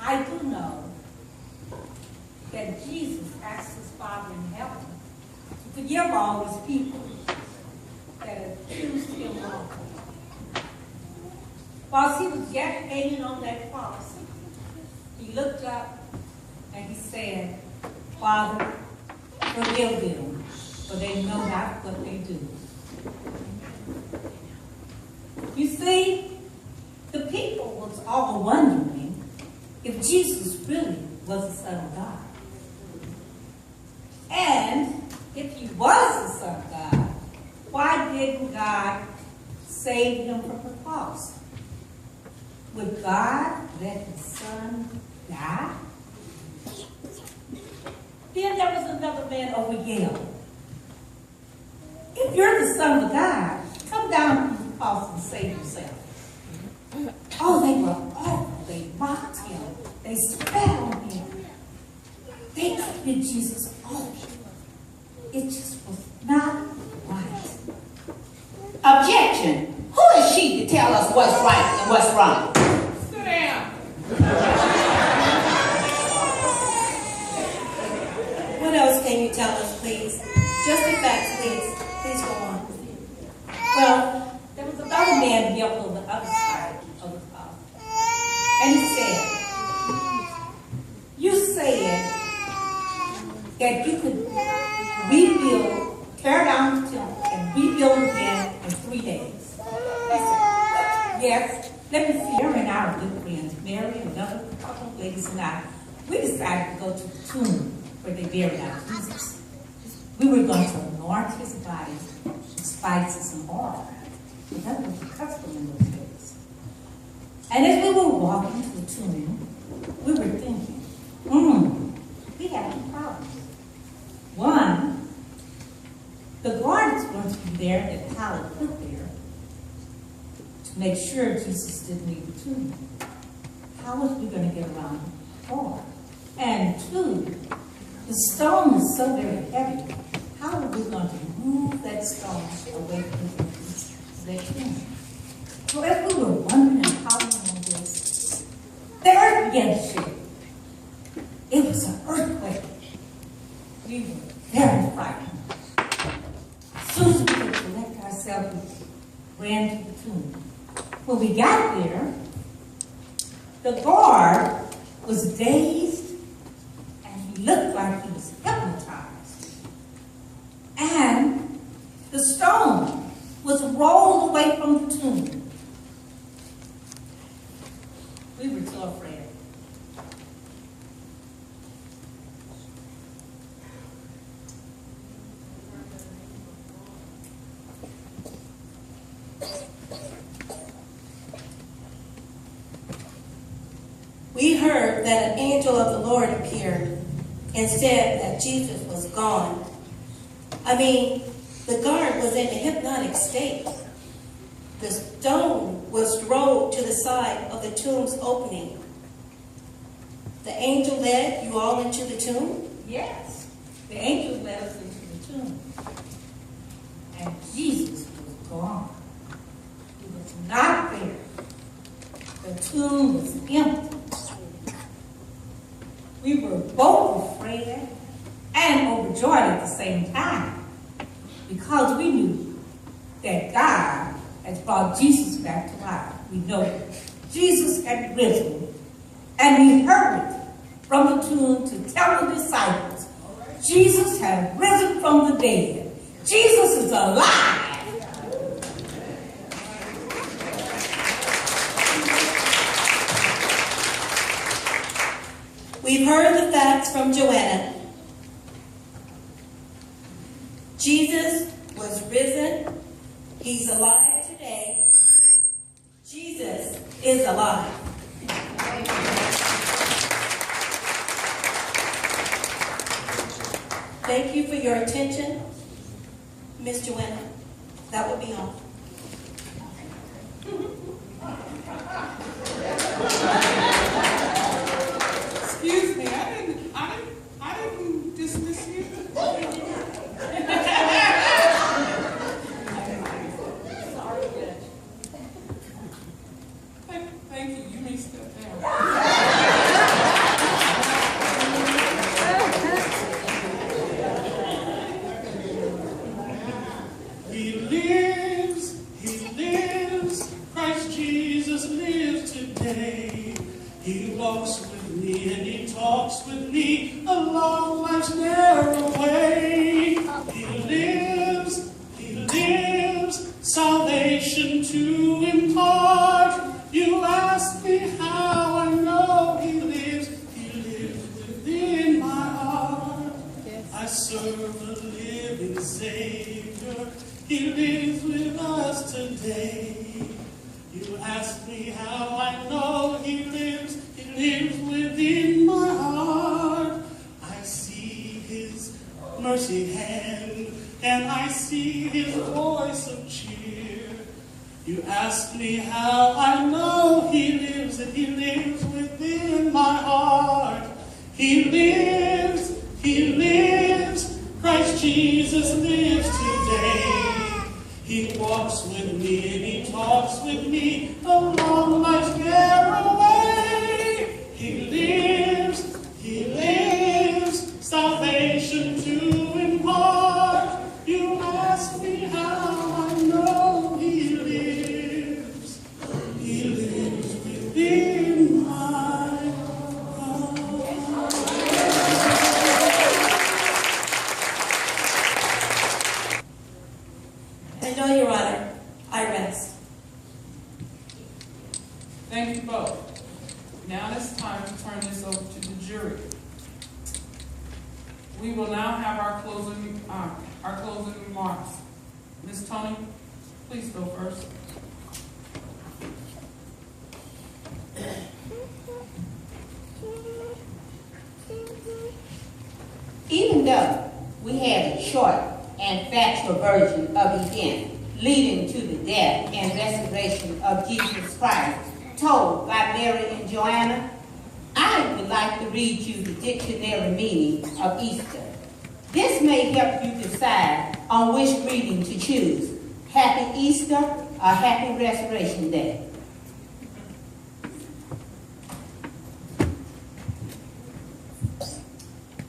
I do know that Jesus asked his Father in heaven to forgive all these people that accused him wrongfully. While he was yet hanging on that cross, he looked up and he said, Father, forgive them, for they know not what they do. You see, the people was all wondering if Jesus really was the Son of God. And if he was the Son of God, why didn't God save him from the cross? Would God let his Son die? Then there was another man over Yale. If you're the Son of God, come down from the cross and save yourself. Oh, they were awful. They mocked him. They spat on him. They treated Jesus awful. It just was not right. Objection. Who is she to tell us what's right and what's wrong? Sit down. What else can you tell us, please? Just the facts, please. Please go on. Well, there was another man here on the other side of the cross. And he said, you said that you could rebuild, tear down the temple, and rebuild again in 3 days. He said, yes, let me see. Her and I are good friends. Mary and another couple of ladies and I, we decided to go to the tomb where they buried our Jesus. We were going to anoint his body with spices and oil. And that was the custom in those days. And as we were walking to the tomb, we were thinking, we have two problems. One, the guard is going to be there that Pilate put there to make sure Jesus didn't leave the tomb. How was we going to get around the guard? And two, the stone is so very heavy. How are we going to move that stone away from the tomb? So as we were wondering and pondering on this, the earth began to shake. It was an earthquake. We were very frightened. As soon as we could collect ourselves, we ran to the tomb. When we got there, the guard was dazed and he looked like he was hypnotized. And the stone was rolled away from the tomb. We were so afraid. We heard that an angel of the Lord appeared and said that Jesus was gone. The guard was in a hypnotic state. The stone was rolled to the side of the tomb's opening. The angel led you all into the tomb? Yes, the angel led us into the tomb. And Jesus was gone. He was not there. The tomb was empty. We were both afraid and overjoyed at the same time because we knew that God had brought Jesus back to life. We know that Jesus had risen, and we hurried from the tomb to tell the disciples, Jesus had risen from the dead. Jesus is alive. We've heard the facts from Joanna. Jesus was risen. He's alive today. Jesus is alive. Thank you for your attention, Miss Joanna. That will be all. Excuse me, I didn't dismiss you. Thank you. You may step down. He walks with me and he talks with me along life's narrow way. He lives, salvation to impart. You ask me how I know he lives within my heart. I serve a living Savior, he lives with us today. You ask me how I know he lives within my heart. I see his mercy hand, and I see his voice of cheer. You ask me how I know he lives within my heart. He lives, Christ Jesus lives today. He walks with me and he talks with me along life's narrow way. He lives, salvation to impart. You ask me how I know he lives within my heart. And no, Your Honor, I rest. Thank you both. Now it's time to turn this over to the jury. We will now have our closing remarks. Ms. Tony, please go first. Even though we had a short and factual version of events leading to the death and resurrection of Jesus Christ, told by Mary and Joanna, I would like to read you the dictionary meaning of Easter. This may help you decide on which reading to choose, Happy Easter or Happy Resurrection Day.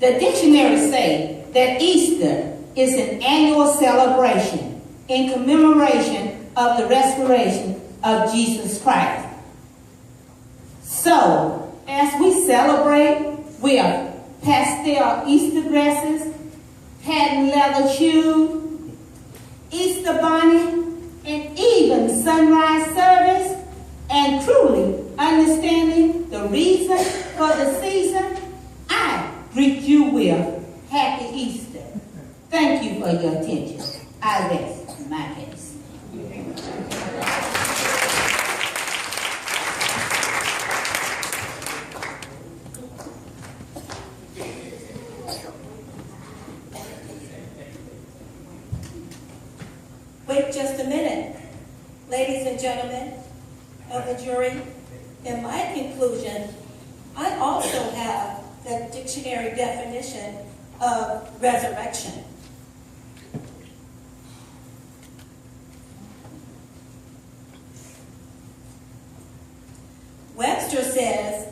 The dictionary say that Easter is an annual celebration in commemoration of the resurrection of Jesus Christ. So, as we celebrate, we are pastel Easter dresses, patent leather shoes, Easter bunny, and even sunrise service, and truly understanding the reason for the season, I greet you with Happy Easter. Thank you for your attention. I rest my case. Wait just a minute. Ladies and gentlemen of the jury, in my conclusion, I also have the dictionary definition of resurrection. Webster says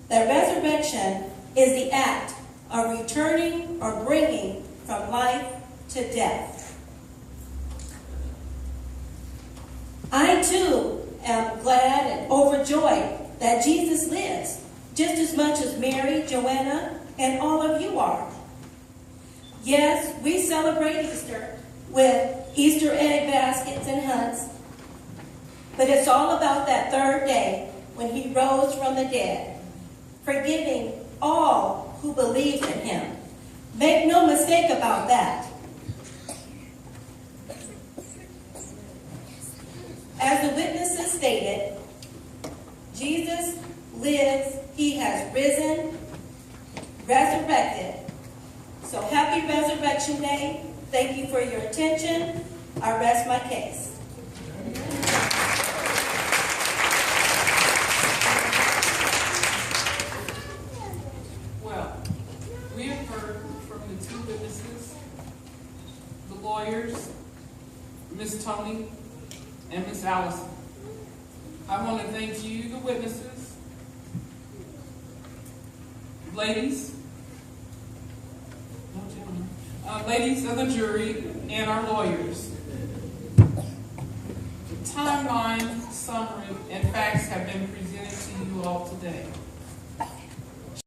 that resurrection is the act of returning or bringing from life to death. I too am glad and overjoyed that Jesus lives, just as much as Mary, Joanna, and all of you are. Yes, we celebrate Easter with Easter egg baskets and hunts, but it's all about that third day when he rose from the dead, forgiving all who believed in him. Make no mistake about that. As the witnesses stated, Jesus lives, he has risen, resurrected. So happy Resurrection Day. Thank you for your attention. I rest my case. Well, we have heard from the two witnesses, the lawyers, Ms. Tony and Ms. Allison. I want to thank you, the witnesses, ladies, ladies of the jury, and our lawyers. The timeline, summary, and facts have been presented to you all today.